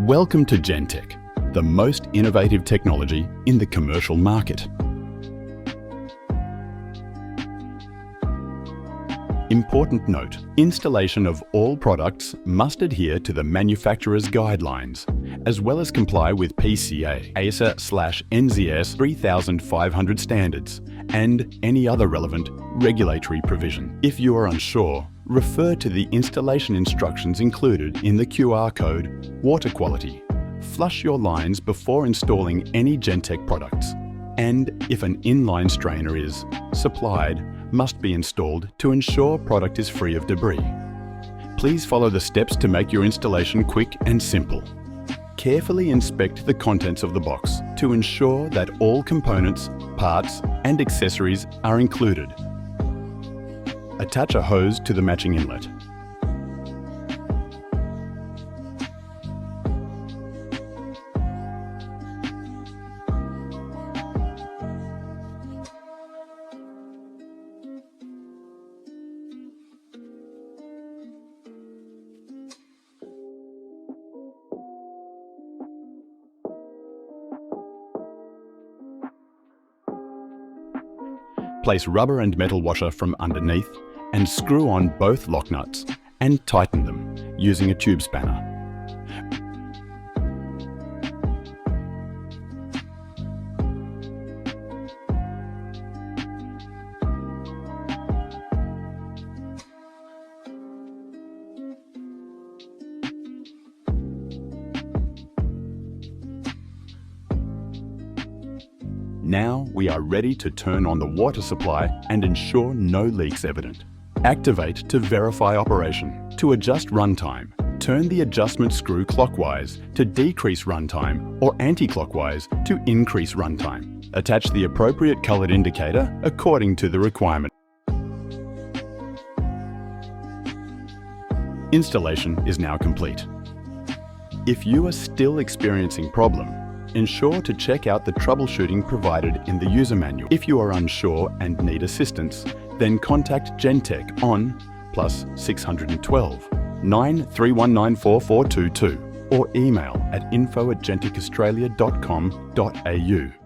Welcome to Gentec, the most innovative technology in the commercial market. Important note: installation of all products must adhere to the manufacturer's guidelines, as well as comply with PCA, ASA/NZS 3500 standards, and any other relevant regulatory provision. If you are unsure, refer to the installation instructions included in the QR code. Water quality. Flush your lines before installing any Gentec products. And if an inline strainer is supplied, must be installed to ensure product is free of debris. Please follow the steps to make your installation quick and simple. Carefully inspect the contents of the box to ensure that all components, parts, and accessories are included. Attach a hose to the matching inlet. Place rubber and metal washer from underneath and screw on both lock nuts and tighten them using a tube spanner. Now we are ready to turn on the water supply and ensure no leaks evident. Activate to verify operation. To adjust runtime, turn the adjustment screw clockwise to decrease runtime or anti-clockwise to increase runtime. Attach the appropriate coloured indicator according to the requirement. Installation is now complete. If you are still experiencing problem, ensure to check out the troubleshooting provided in the user manual. If you are unsure and need assistance, then contact Gentec on +612 93194 422 or email at info@gentecaustralia.com.au.